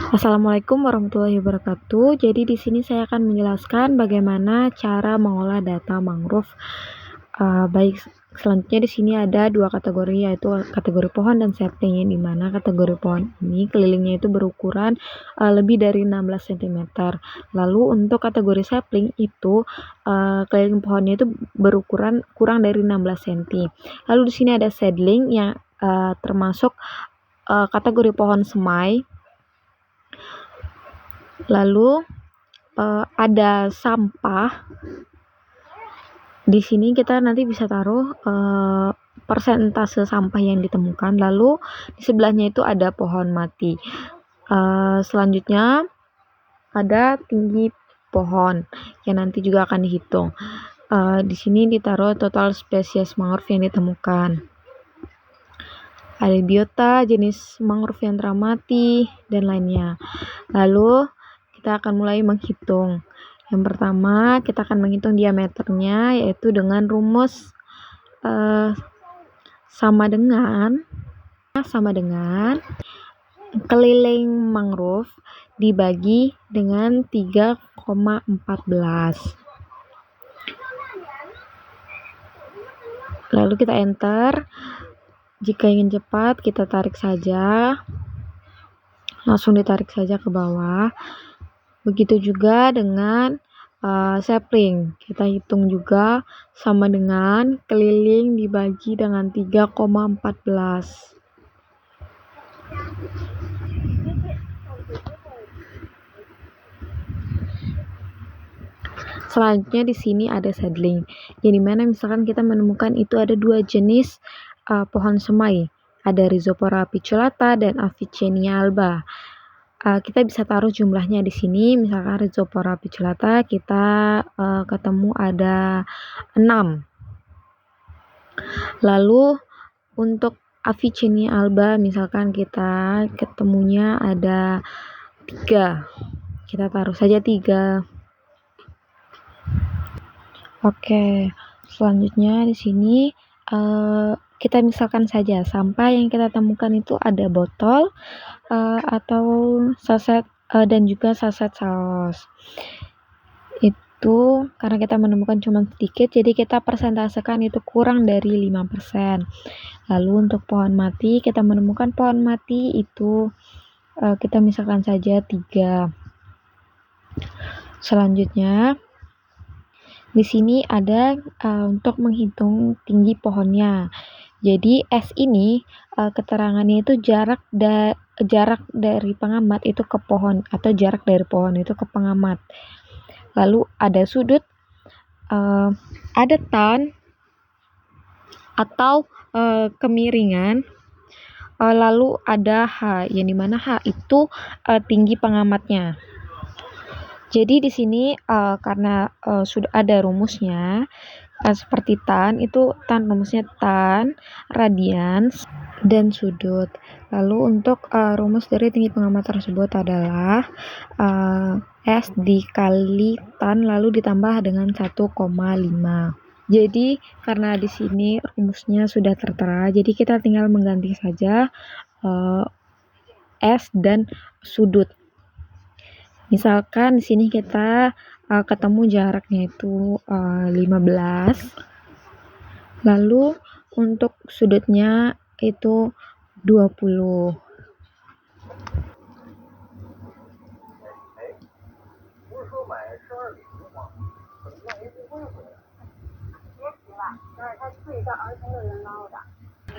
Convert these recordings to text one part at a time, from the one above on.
Assalamualaikum warahmatullahi wabarakatuh. Jadi di sini saya akan menjelaskan bagaimana cara mengolah data mangrove. Baik, selanjutnya di sini ada dua kategori, yaitu kategori pohon dan sapling, di mana kategori pohon ini kelilingnya itu berukuran lebih dari 16 cm. Lalu untuk kategori sapling itu keliling pohonnya itu berukuran kurang dari 16 cm. Lalu di sini ada seedling yang termasuk kategori pohon semai. Lalu ada sampah. Di sini kita nanti bisa taruh persentase sampah yang ditemukan. Lalu di sebelahnya itu ada pohon mati. Selanjutnya ada tinggi pohon yang nanti juga akan dihitung. Di sini ditaruh total spesies mangrove yang ditemukan. Ada biota, jenis mangrove yang telah mati, dan lainnya. Lalu kita akan mulai menghitung. Yang pertama, kita akan menghitung diameternya, yaitu dengan rumus sama dengan keliling mangrove dibagi dengan 3,14. Lalu kita enter. Jika ingin cepat, kita tarik saja. Langsung ditarik saja ke bawah. Begitu juga dengan sapling. Kita hitung juga sama dengan keliling dibagi dengan 3,14. Selanjutnya di sini ada seedling. Yang dimana misalkan kita menemukan itu ada dua jenis pohon semai. Ada Rhizopora piculata dan Avicennia alba. Kita bisa taruh jumlahnya di sini. Misalkan Rhizopora piculata kita ketemu ada 6. Lalu untuk Avicennia alba misalkan kita ketemunya ada 3. Kita taruh saja 3. Oke, selanjutnya di sini kita misalkan saja sampah yang kita temukan itu ada botol atau saset dan juga saset saus. Itu karena kita menemukan cuma sedikit, jadi kita persentasekan itu kurang dari 5%. Lalu untuk pohon mati, kita menemukan pohon mati itu kita misalkan saja 3. Selanjutnya di sini ada untuk menghitung tinggi pohonnya. Jadi S ini keterangannya itu jarak dari pengamat itu ke pohon, atau jarak dari pohon itu ke pengamat. Lalu ada sudut, ada tan atau kemiringan. Lalu ada H, yang dimana H itu tinggi pengamatnya. Jadi di sini karena sudah ada rumusnya, seperti tan, itu tan rumusnya tan, radians, dan sudut. Lalu untuk rumus dari tinggi pengamat tersebut adalah S dikali tan lalu ditambah dengan 1,5. Jadi karena di sini rumusnya sudah tertera, jadi kita tinggal mengganti saja S dan sudut. Misalkan di sini kita ketemu jaraknya itu 15. Lalu untuk sudutnya itu 20.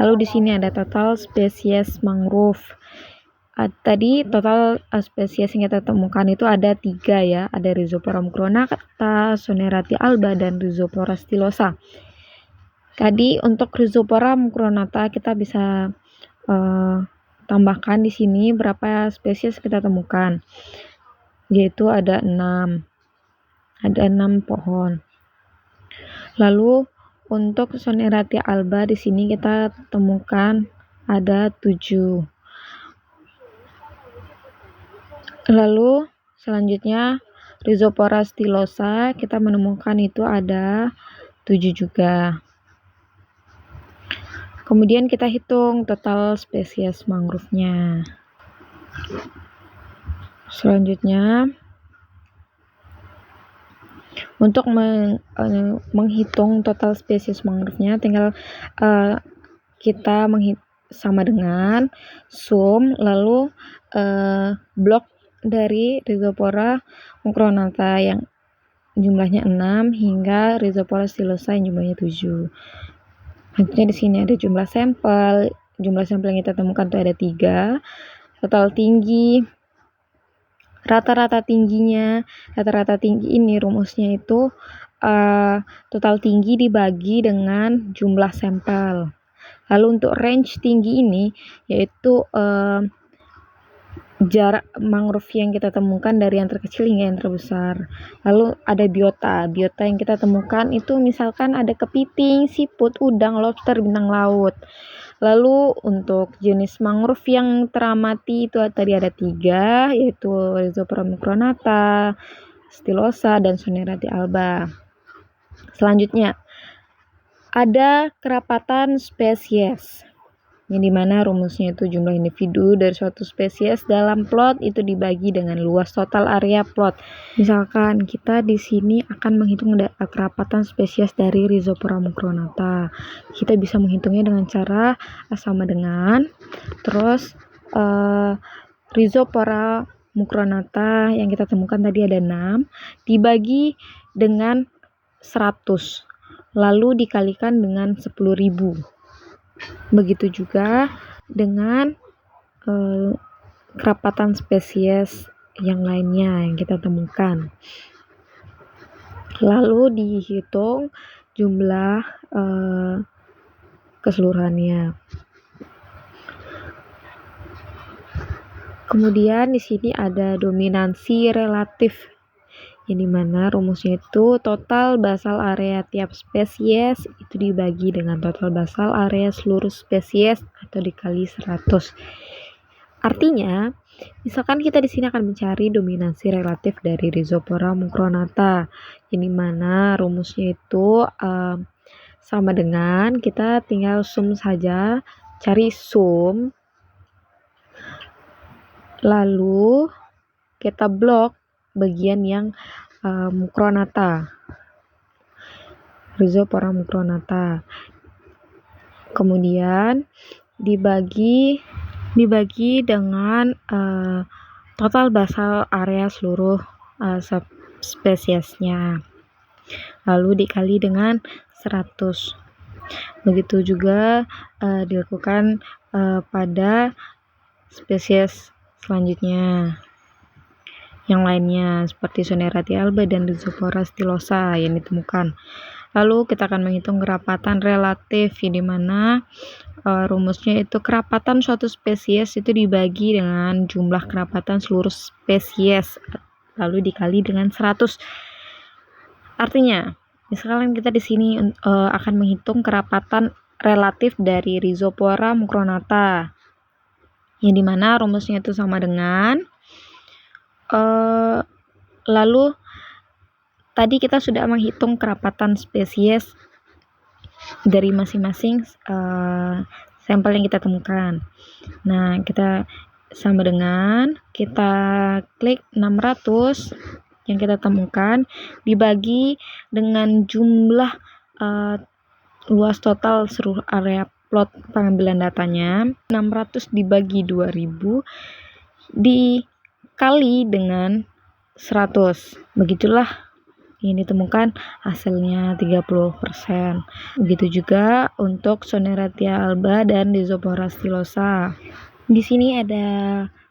Lalu di sini ada total spesies mangrove. Tadi total spesies yang kita temukan itu ada 3 ya. Ada Rhizopora mucronata, Sonerati alba, dan Rhizopora stylosa. Tadi untuk Rhizopora mucronata kita bisa tambahkan di sini berapa spesies kita temukan. Yaitu ada 6. Ada 6 pohon. Lalu untuk Sonerati alba di sini kita temukan ada 7. Lalu selanjutnya Rhizopora stylosa kita menemukan itu ada 7 juga. Kemudian kita hitung total spesies mangrove-nya. Selanjutnya, untuk menghitung total spesies mangrove-nya, tinggal kita sama dengan sum lalu blok dari Rhizopora mucronata yang jumlahnya 6 hingga Rhizopora stylosa yang jumlahnya 7. Selanjutnya di sini ada jumlah sampel. Jumlah sampel yang kita temukan itu ada 3. Total tinggi, rata-rata tingginya. Rata-rata tinggi ini rumusnya itu total tinggi dibagi dengan jumlah sampel. Lalu untuk range tinggi ini yaitu jarak mangrove yang kita temukan dari yang terkecil hingga yang terbesar. Lalu ada biota yang kita temukan itu misalkan ada kepiting, siput, udang, lobster, bintang laut. Lalu untuk jenis mangrove yang teramati itu tadi ada 3, yaitu Rhizopora mucronata, stylosa, dan Sonerati alba. Selanjutnya ada kerapatan spesies, yang dimana rumusnya itu jumlah individu dari suatu spesies dalam plot itu dibagi dengan luas total area plot. Misalkan kita di sini akan menghitung kerapatan spesies dari Rhizopora mucronata. Kita bisa menghitungnya dengan cara sama dengan terus Rhizopora mucronata yang kita temukan tadi ada 6 dibagi dengan 100 lalu dikalikan dengan 10.000. Begitu juga dengan kerapatan spesies yang lainnya yang kita temukan. Lalu dihitung jumlah keseluruhannya. Kemudian di sini ada dominansi relatif, yang dimana rumusnya itu total basal area tiap spesies itu dibagi dengan total basal area seluruh spesies atau dikali 100. Artinya, misalkan kita di sini akan mencari dominansi relatif dari Rhizopora mucronata, yang dimana rumusnya itu sama dengan kita tinggal sum saja, cari sum, lalu kita blok bagian yang mucronata, Rhizopora mucronata, kemudian dibagi dengan total basal area seluruh spesiesnya, lalu dikali dengan 100. Begitu juga dilakukan pada spesies selanjutnya yang lainnya seperti Sonerati alba dan Rhizopora stylosa yang ditemukan. Lalu kita akan menghitung kerapatan relatif, yang dimana rumusnya itu kerapatan suatu spesies itu dibagi dengan jumlah kerapatan seluruh spesies lalu dikali dengan 100. Artinya, misalkan kita di sini akan menghitung kerapatan relatif dari Rhizopora mucronata, yang dimana rumusnya itu sama dengan lalu tadi kita sudah menghitung kerapatan spesies dari masing-masing sampel yang kita temukan. Nah, kita sama dengan kita klik 600 yang kita temukan dibagi dengan jumlah luas total seluruh area plot pengambilan datanya, 600 dibagi 2000 dikali dengan 100. Begitulah ini ditemukan hasilnya 30%. Begitu juga untuk Sonerati alba dan Rhizopora stylosa. Di sini ada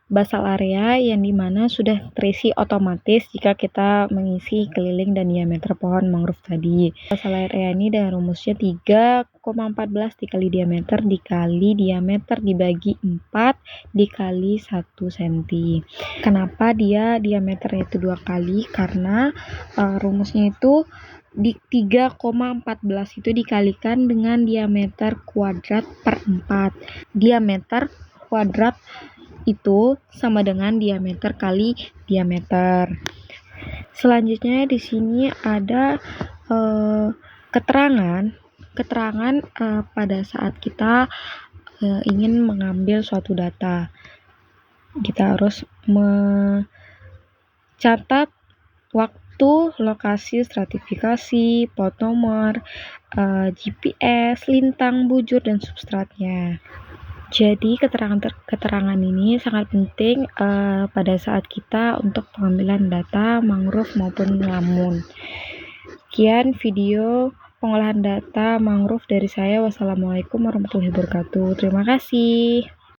basal area yang dimana sudah terisi otomatis jika kita mengisi keliling dan diameter pohon mangrove tadi. Basal area ini dengan rumusnya 3,14 dikali diameter dibagi 4 dikali 1 cm. Kenapa dia diameternya itu 2 kali? Karena rumusnya itu di 3,14 itu dikalikan dengan diameter kuadrat per 4. Diameter kuadrat itu sama dengan diameter kali diameter. Selanjutnya di sini ada keterangan pada saat kita ingin mengambil suatu data. Kita harus Catat waktu, lokasi, stratifikasi, pot nomor, GPS, lintang, bujur, dan substratnya. Jadi keterangan ini sangat penting pada saat kita untuk pengambilan data mangrove maupun lamun. Sekian video pengolahan data mangrove dari saya. Wassalamualaikum warahmatullahi wabarakatuh. Terima kasih.